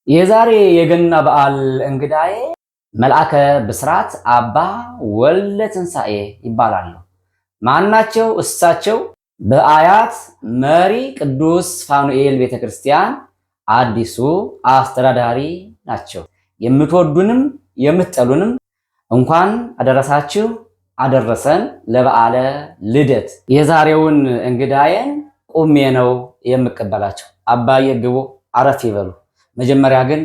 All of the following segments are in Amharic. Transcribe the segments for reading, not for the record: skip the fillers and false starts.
የዛሬ የገና በዓል እንግዳዬ መልአከ ብስራት አባ ወልደ ትንሣኤ ይባላሉ። ማናቸው? እሳቸው በአያት መሪ ቅዱስ ፋኑኤል ቤተክርስቲያን አዲሱ አስተዳዳሪ ናቸው። የምትወዱንም የምትጠሉንም እንኳን አደረሳችሁ አደረሰን ለበዓለ ልደት። የዛሬውን እንግዳዬን ቁሜ ነው የምቀበላቸው። አባዬ ግቡ አረፍ ይበሉ። መጀመሪያ ግን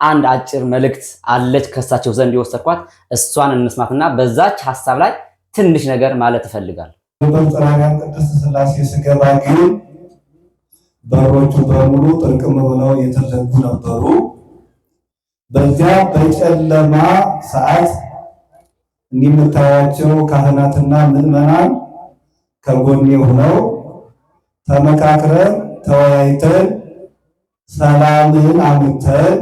አንድ አጭር መልእክት አለች ከሳቸው ዘንድ የወሰድኳት፣ እሷን እንስማትና በዛች ሐሳብ ላይ ትንሽ ነገር ማለት እፈልጋለሁ። በጥራውያን ቅድስት ሥላሴ ስገባ ግን በሮቹ በሙሉ ጥርቅም ብለው የተዘጉ ነበሩ። በዚያ በጨለማ ሰዓት እንደምታዩዋቸው ካህናትና ምዕመናን ከጎኔ ሆነው ተመካክረን ተወያይተን ሰላምን አምጥተን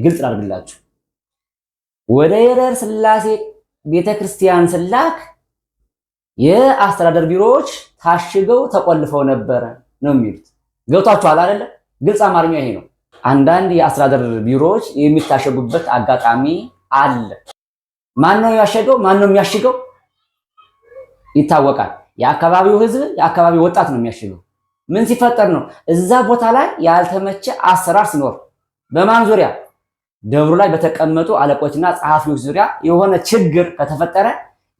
ግልጽ አድርግላችሁ ወደ የረር ሥላሴ ቤተክርስቲያን ስላክ የአስተዳደር ቢሮዎች ታሽገው ተቆልፈው ነበረ ነው የሚሉት። ገብቷችኋል አይደለ? ግልጽ አማርኛ ይሄ ነው። አንዳንድ የአስተዳደር ቢሮዎች የሚታሸጉበት አጋጣሚ አለ። ማን ነው ያሸገው? ማን ነው የሚያሽገው? ይታወቃል። የአካባቢው ሕዝብ፣ የአካባቢው ወጣት ነው የሚያሽገው። ምን ሲፈጠር ነው? እዛ ቦታ ላይ ያልተመቸ አሰራር ሲኖር፣ በማን ዙሪያ? ደብሩ ላይ በተቀመጡ አለቆችና ጸሐፊዎች ዙሪያ የሆነ ችግር ከተፈጠረ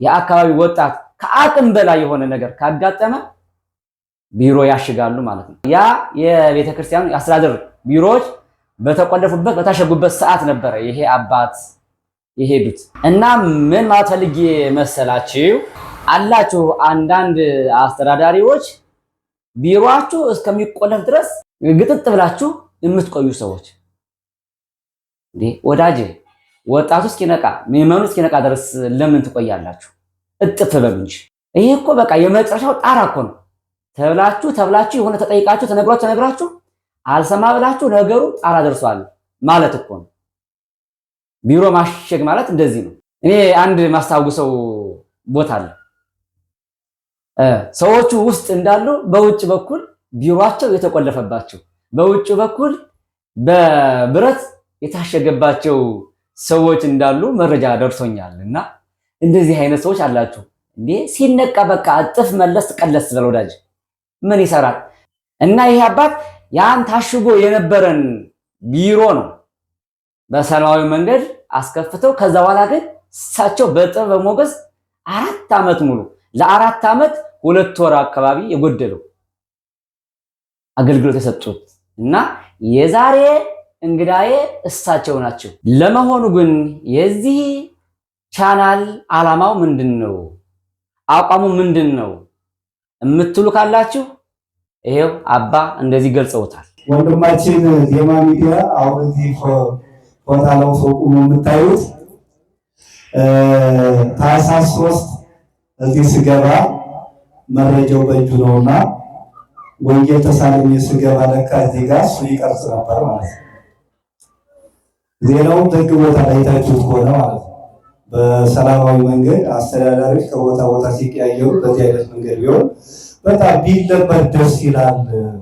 የአካባቢው ወጣት ከአቅም በላይ የሆነ ነገር ካጋጠመ ቢሮ ያሽጋሉ ማለት ነው። ያ የቤተክርስቲያኑ የአስተዳደር ቢሮዎች በተቆለፉበት በታሸጉበት ሰዓት ነበረ ይሄ አባት የሄዱት። እና ምን ማለት ፈልጌ መሰላችሁ? አላችሁ አንዳንድ አስተዳዳሪዎች ቢሮአችሁ እስከሚቆለፍ ድረስ ግጥጥ ብላችሁ የምትቆዩ ሰዎች እንዴ! ወዳጅ ወጣቱ እስኪነቃ ምዕመኑ እስኪነቃ ድረስ ለምን ትቆያላችሁ? እጥፍ በሉ እንጂ። ይሄ እኮ በቃ የመጨረሻው ጣራ እኮ ነው። ተብላችሁ የሆነ ተጠይቃችሁ ተነግራችሁ አልሰማ ብላችሁ ነገሩ ጣራ ደርሷል ማለት እኮ ነው። ቢሮ ማሸግ ማለት እንደዚህ ነው። እኔ አንድ ማስታውሰው ቦታ አለ። ሰዎቹ ውስጥ እንዳሉ በውጭ በኩል ቢሮአቸው የተቆለፈባቸው፣ በውጭ በኩል በብረት የታሸገባቸው ሰዎች እንዳሉ መረጃ ደርሶኛል። እና እንደዚህ አይነት ሰዎች አላችሁ እንዴ! ሲነቃ በቃ እጥፍ መለስ ቀለስ ብለው ወዳጅ ምን ይሰራል? እና ይሄ አባት ያን ታሽጎ የነበረን ቢሮ ነው በሰላማዊ መንገድ አስከፍተው፣ ከዛ በኋላ ግን እሳቸው በጥበብ ሞገስ 4 ዓመት ሙሉ ለ4 ዓመት 2 ወር አካባቢ የጎደለው አገልግሎት የሰጡት እና የዛሬ እንግዳዬ እሳቸው ናቸው። ለመሆኑ ግን የዚህ ቻናል ዓላማው ምንድነው? አቋሙ ምንድነው የምትሉ ካላችሁ ይሄው አባ እንደዚህ ገልጸውታል። ወንድማችን ዜማ ሚዲያ አሁን እዚህ ቦታ ላይ ቁሞ የምታዩት ታኅሳስ 3 እዚህ ስገባ መረጃው በእጁ ነውና ወንጌል ተሳልሜ ስገባ ለካ እዚህ ጋር እሱ ይቀርጽ ነበር ማለት ነው። ዜናው ደግ ቦታ ላይ ታችሁት ከሆነ ማለት ነው። በሰላማዊ መንገድ አስተዳዳሪዎች ከቦታ ቦታ ሲቀያየሩ በዚህ አይነት መንገድ ቢሆን በጣም ቢለበት ደስ ይላል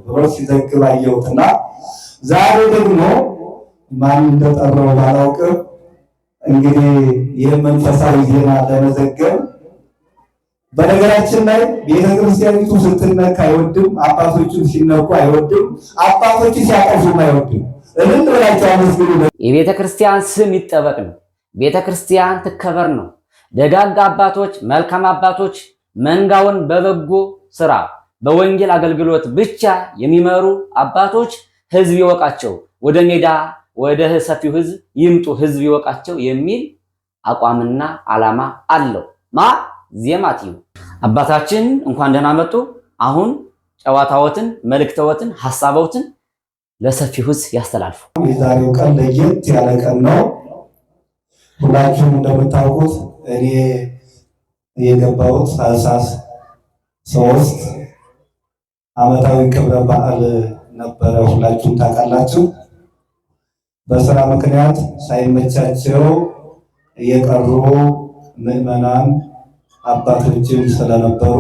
ብሎ ሲዘግብ አየሁትና ዛሬ ደግሞ ማን እንደጠራው ባላውቅም እንግዲህ ይህን መንፈሳዊ ዜና ለመዘገብ በነገራችን ላይ ቤተክርስቲያኒቱ ስትነካ አይወድም፣ አባቶቹም ሲነኩ አይወድም፣ አባቶቹ ሲያጠፉም አይወድም። እልን ብላችሁ አመስግኑ። የቤተክርስቲያን ስም ይጠበቅ ነው። ቤተክርስቲያን ትከበር ነው። ደጋግ አባቶች፣ መልካም አባቶች መንጋውን በበጎ ስራ በወንጌል አገልግሎት ብቻ የሚመሩ አባቶች ህዝብ ይወቃቸው፣ ወደ ሜዳ ወደ ሰፊው ህዝብ ይምጡ፣ ህዝብ ይወቃቸው የሚል አቋምና ዓላማ አለው። ዜማቲው አባታችን እንኳን ደህና መጡ። አሁን ጨዋታዎትን፣ መልእክተዎትን፣ ሐሳቦትን ለሰፊው ህዝብ ያስተላልፉ። የዛሬው ቀን ለየት ያለ ቀን ነው። ሁላችሁም እንደምታውቁት እኔ የገባሁት ታኅሳስ 3 ዓመታዊ ክብረ በዓል ነበረ። ሁላችሁም ታውቃላችሁ። በስራ ምክንያት ሳይመቻቸው የቀሩ ምዕመናን አባቶችም ስለነበሩ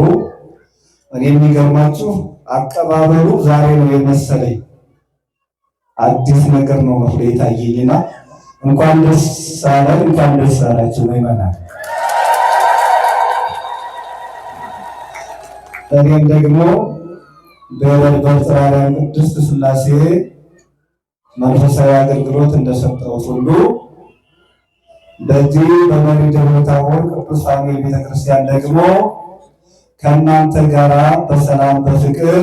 እኔ የሚገርማችሁ አቀባበሉ ዛሬ ነው የመሰለኝ። አዲስ ነገር ነው መስሎ የታየኝና እንኳን ደስ አለን፣ እንኳን ደስ አላችሁ ምእመናን። እኔም ደግሞ በወልበር ጽራርያን ቅድስት ሥላሴ መንፈሳዊ አገልግሎት እንደሰጠሁት ሁሉ በዚህ በመሪ ደብረ ታቦር ቅዱስ ፋኑኤል ቤተክርስቲያን ደግሞ ከእናንተ ጋራ በሰላም በፍቅር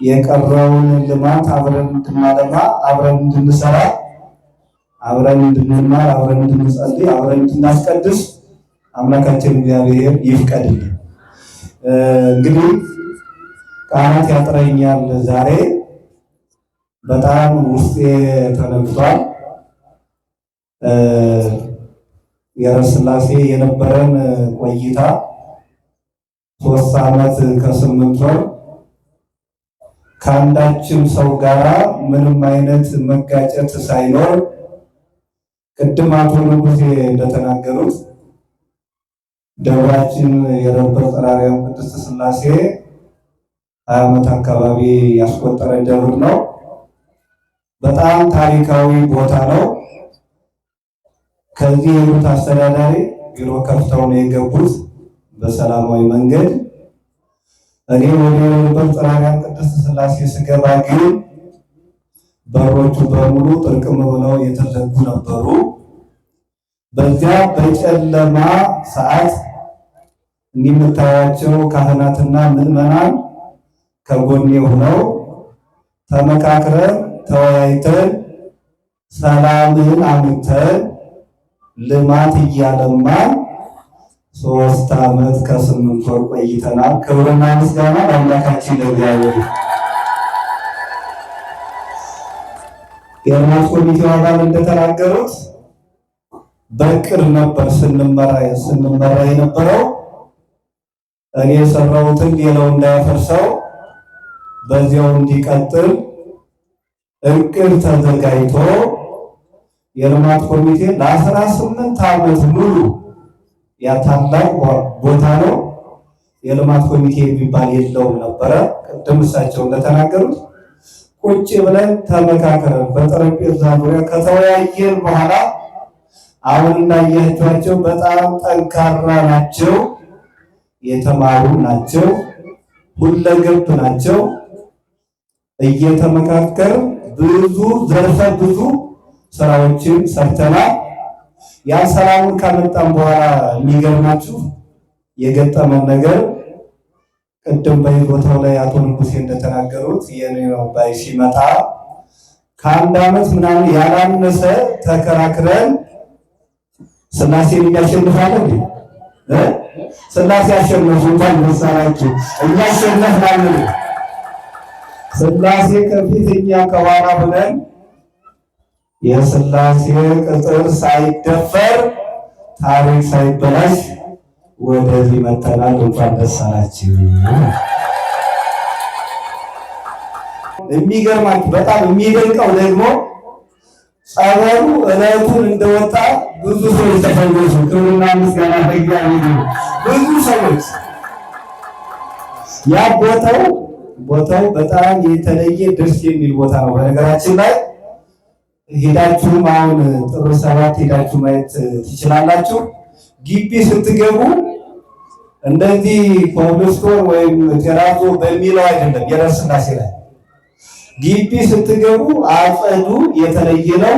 የቀረውን ልማት አብረን እንድናለማ፣ አብረን እንድንሰራ፣ አብረን እንድንማር፣ አብረን እንድንጸልይ፣ አብረን እንድናስቀድስ አምላካችን እግዚአብሔር ይፍቀድልን። እንግዲህ ቃላት ያጥረኛል። ዛሬ በጣም ውስጤ ተነክቷል። የረስ ሥላሴ የነበረን ቆይታ 3 ዓመት ከ8 ወር ከአንዳችም ሰው ጋራ ምንም አይነት መጋጨት ሳይኖር ቅድም አቶ ንጉሴ እንደተናገሩት ደብራችን የወልበር ጽራርያን ቅድስት ሥላሴ 20 ዓመት አካባቢ ያስቆጠረ ደብር ነው። በጣም ታሪካዊ ቦታ ነው። ከዚህ የሩት አስተዳዳሪ ቢሮ ከፍተው ነው የገቡት በሰላማዊ መንገድ። እኔ ወደ ወልበር ጽራርያን ቅድስት ሥላሴ ስገባ ግን በሮቹ በሙሉ ጥርቅም ብለው የተዘጉ ነበሩ። በዚያ በጨለማ ሰዓት እንደምታዩቸው ካህናትና ምዕመናን ከጎኔ ሆነው ተመካክረን ተወያይተን ሰላምን አምጥተን ልማት እያለማን 3 ዓመት ከ8 ወር ቆይተናል። ክብርና ምስጋና ለአምላካችን ለእግዚአብሔር። የልማት ኮሚቴው አባል እንደተናገሩት በቅር ነበር ስንመራ የነበረው። እኔ የሰራሁትን ሌላው እንዳያፈርሰው በዚያው እንዲቀጥል እቅድ ተዘጋጅቶ የልማት ኮሚቴ ለ18 ዓመት ሙሉ ያታላቅ ቦታ ነው። የልማት ኮሚቴ የሚባል የለውም ነበረ። ቅድም እሳቸው እንደተናገሩት ቁጭ ብለን ተመካከረን በጠረጴዛ ዙሪያ ከተወያየን በኋላ አሁን እንዳያችኋቸው በጣም ጠንካራ ናቸው፣ የተማሩ ናቸው፣ ሁለገብ ናቸው። እየተመካከር ብዙ ዘርፈ ብዙ ስራዎችን ሰርተናል። ያ ሰላሙን ካመጣን በኋላ የሚገርማችሁ የገጠመን ነገር ቅድም በቦታው ላይ አቶ ንጉሴ እንደተናገሩት የኔ ነው ባይ ሲመጣ ከ1 ዓመት ምናምን ያላነሰ ተከራክረን ሥላሴን እያሸንፋለን ሥላሴ አሸነፉ እንኳን መሳራችሁ እያሸነፍናለን። ሥላሴ ከፊት እኛ ከኋላ ሆነን የሥላሴ ቅጥር ሳይደፈር ታሪክ ሳይበላሽ ወደዚህ መተናል። እንኳን ደስ አላችሁ። የሚገርማችሁ በጣም የሚደንቀው ደግሞ ጸበሉ እለቱን እንደወጣ ብዙ ሰዎች ተፈወሱ። ክብርና ምስጋና ለእግዚአብሔር። ብዙ ሰዎች ያ ቦታው በጣም የተለየ ደስ የሚል ቦታ ነው። በነገራችን ላይ ሄዳችሁም አሁን ጥር 7 ሄዳችሁ ማየት ትችላላችሁ። ግቢ ስትገቡ እንደዚህ ኮብልስቶን ወይም ቴራዞ በሚለው አይደለም። የረስ ሥላሴ ላይ ግቢ ስትገቡ አጸዱ የተለየ ነው።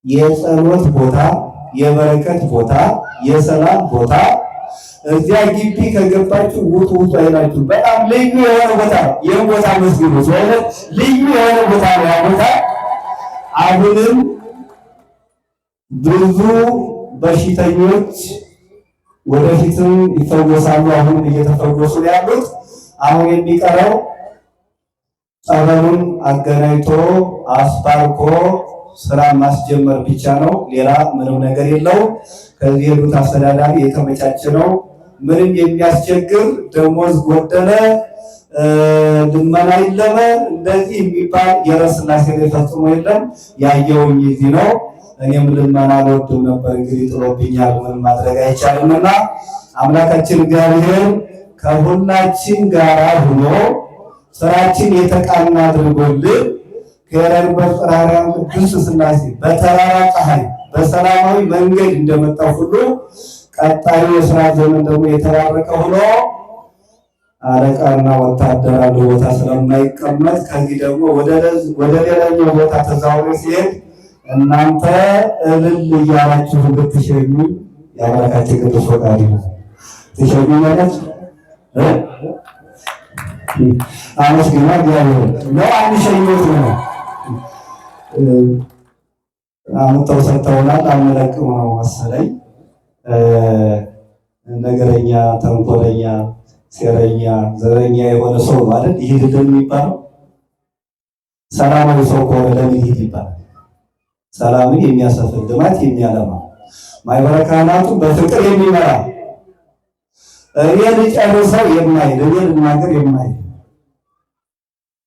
የጸሎት ቦታ፣ የበረከት ቦታ፣ የሰላም ቦታ። እዚያ ግቢ ከገባችሁ ውጡ አይላችሁ። በጣም ልዩ የሆነ ቦታ ነው። ይህ ቦታ መስጊዱ ማለት ልዩ የሆነ ቦታ ነው። ያ ቦታ አሁንም ብዙ በሽተኞች ወደፊትም ይፈወሳሉ። አሁን እየተፈወሱ ያሉት አሁን የሚቀረው ጸበሉን አገናኝቶ አስባርኮ ስራ ማስጀመር ብቻ ነው። ሌላ ምንም ነገር የለው። ከዚህ የሉት አስተዳዳሪ የተመቻቸ ነው። ምንም የሚያስቸግር ደሞዝ ጎደለ ልመና የለም እንደዚህ የሚባል የረስ ሥላሴ ላይ ፈጽሞ የለም። ያየውኝ እዚህ ነው። እኔም ልመና አልወድም ነበር፣ እንግዲህ ጥሎብኛል፣ ምን ማድረግ አይቻልምና አምላካችን እግዚአብሔር ከሁላችን ጋር ሆኖ ስራችን የተቃና አድርጎልን ከረር በጽራራም ቅዱስ ሥላሴ በተራራ ፀሐይ በሰላማዊ መንገድ እንደመጣው ሁሉ ቀጣዩ የሥራ ዘመን ደግሞ የተባረከ ሆኖ አለቃና ወታደር አንድ ቦታ ስለማይቀመጥ ከዚህ ደግሞ ወደ ሌላኛው ቦታ ተዛውሮ ሲሄድ እናንተ እልል እያላችሁ ብትሸኙ የአምላካችን ቅዱስ ፈቃዱ ነው። ትሸኙ ማለት አመስግና እግዚአብሔር ነው። አንሸኞት ነው አምጥተው ሰጥተውናል። አንለቅም ነው መሰለኝ። ነገረኛ፣ ተንኮለኛ፣ ሴረኛ፣ ዘረኛ የሆነ ሰው ማለት ይሄድ የሚባለው ሰላማዊ ሰው ከሆነ ለምን ይሄድ ይባላል? ሰላምን የሚያሰፍን ልማት የሚያለማ ማኅበረ ካህናቱን በፍቅር የሚመራ እኔ ልጨርሰው የማይል እኔ ልናገር የማይል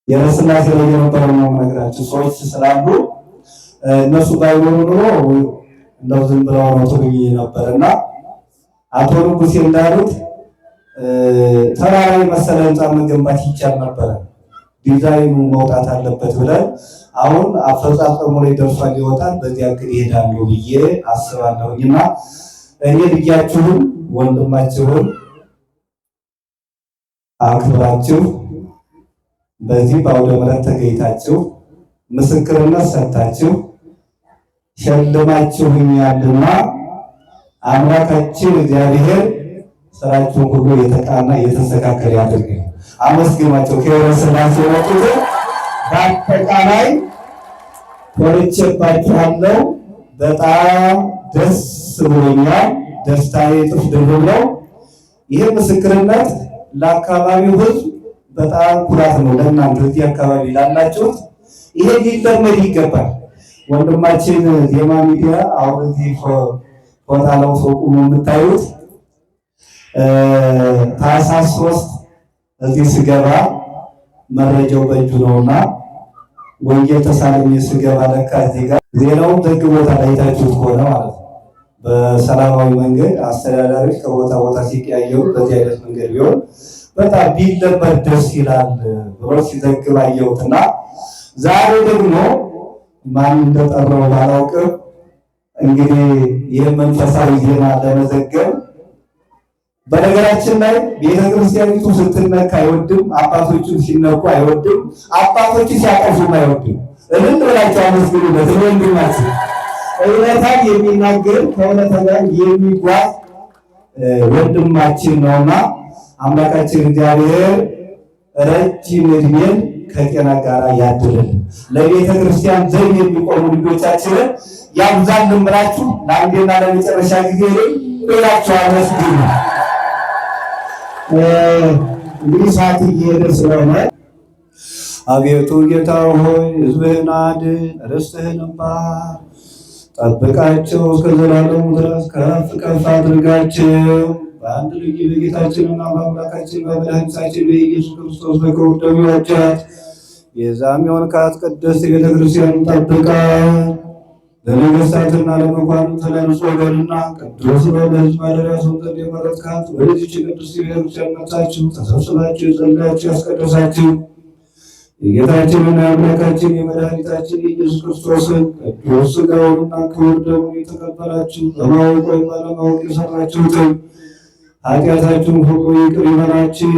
የሥላሴ ላይ የነበረው ነው ነገራችሁ። ሰዎች ስላሉ እነሱ ባይኖሩ ኑሮ እንደው ዝም ብለው ነው ትሉኝ ነበርና አቶ ንጉሴ እንዳሉት ተራራዊ መሰለ ህንፃ መገንባት ይቻል ነበረ። ዲዛይኑ መውጣት አለበት ብለን አሁን አፈጻጸሙ ላይ ደርሷል፣ ይወጣል። በዚያ ግን ይሄዳሉ ብዬ አስባለሁና እኔ ልጃችሁን ወንድማችሁን አክብራችሁ በዚህ በአውደ ምሕረት ተገኝታችሁ ምስክርነት ሰጥታችሁ ሸልማችሁኛልና አምላካችን እግዚአብሔር ስራችሁን ሁሉ የተቃና የተስተካከለ ያድርግ። አመስግኗቸው። ከወረ ሥላሴ ወጡት በአጠቃላይ ኮርቼባችኋለሁ። በጣም ደስ ብሎኛል። ደስታዬ እጥፍ ድርብ ነው። ይህ ምስክርነት ለአካባቢው ሕዝብ በጣም ኩራት ነው። ለእናንተ እዚህ አካባቢ ላላችሁት ይሄ ሊለመድ ይገባል። ወንድማችን ዜማ ሚዲያ አሁን እዚህ ፎታ ለብሶ ቁሞ የምታዩት ታኅሳስ 3 እዚህ ስገባ መረጃው በእጁ ነውና ወንጌል ተሳልሜ ስገባ ለካ እዚህ ጋር ዜናውን ዘግቦታ አይታችሁት ከሆነ ማለት ነው። በሰላማዊ መንገድ አስተዳዳሪዎች ከቦታ ቦታ ሲቀያየሩ በዚህ አይነት መንገድ ቢሆን በጣም ቢለመድ ደስ ይላል ብሎ ሲዘግብ አየሁትና ዛሬ ደግሞ ማን እንደጠራው ባላውቅም እንግዲህ ይህን መንፈሳዊ ዜና ለመዘገብ በነገራችን ላይ ቤተክርስቲያኒቱ ስትነካ አይወድም፣ አባቶቹ ሲነኩ አይወድም፣ አባቶቹ ሲያጠፉም አይወድም። እልል ብላችሁ አመስግኑለት። ወንድማችን እውነታን የሚናገር ከእውነታ ጋር የሚጓዝ ወንድማችን ነውና አምላካችን እግዚአብሔር ረጅም ዕድሜን ከጤና ጋር ያድልን። ለቤተ ክርስቲያን ዘብ የሚቆሙ ልጆቻችንን ያብዛልን ብላችሁ ለአንዴና ለመጨረሻ ጊዜ ብላችሁ አመስግኑ። እንግዲህ ሰዓት እየሄደ ስለሆነ አቤቱ ጌታ ሆይ ሕዝብህን አድን፣ ርስትህንም ባርክ፣ ጠብቃቸው፣ እስከ ዘላለሙ ድረስ ከፍ ከፍ አድርጋቸው። በአንድ ልጅ በጌታችንና በአምላካችን በመድኃኒታችን በኢየሱስ ክርስቶስ በክቡር ደሙ ዋጃት። የዛም የሆንካት ቅድስት ቤተክርስቲያን ጠብቃ። ለነገሥታትና ለመኳንንት ለንጹሕ ወገንና ቅዱስ ለሕዝብ ማደሪያ ሰው ዘንድ የመረጥካት ወደዚች ቅድስት ቤተክርስቲያን መጥታችሁ ተሰብስባችሁ የጸለያችሁ ያስቀደሳችሁ የጌታችንና የአምላካችን የመድኃኒታችን የኢየሱስ ክርስቶስን ቅዱስ ሥጋውንና ክቡር ደሙን የተቀበላችሁ በማወቅ ወይም ባለማወቅ የሰራችሁትን ኃጢአታችሁን ሁሉ ይቅር ይበላችሁ።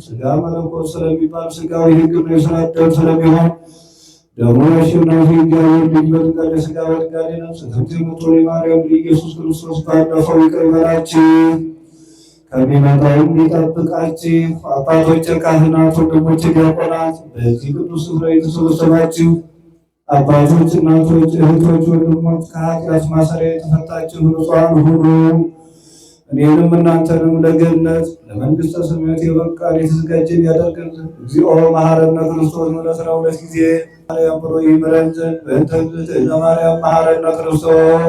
ሥጋ መለኮት ስለሚባል ሥጋዊ ሕግ ነው የሥራደም ስለሚሆን ደግሞ አሸናፊ እግዚአብሔር ልጅ በድንጋሌ ሥጋ በድንጋሌ ነፍስ ትምት የምትሆን የማርያም ልጅ ኢየሱስ ክርስቶስ ባለፈው ይቅር ይበላችሁ፣ ከሚመጣውም ይጠብቃችሁ። አባቶች ካህናት፣ ወንድሞች ዲያቆናት፣ በዚህ ቅዱስ ስፍራ የተሰበሰባችሁ አባቶች፣ እናቶች፣ እህቶች፣ ወንድሞች ከኃጢአት ማሰሪያ የተፈታችሁ ንጹሐን ሁኑ። እኔንም እናንተንም ለገነት ለመንግሥተ ሰማያት የበቃን የተዘጋጀን ያደርገን ዘንድ እግዚኦ መሐረነ ክርስቶስ ለ12 ጊዜ ማርያም ብሎ ይምረን ዘንድ በእንተ እግዝእትነ ማርያም መሐረነ ክርስቶስ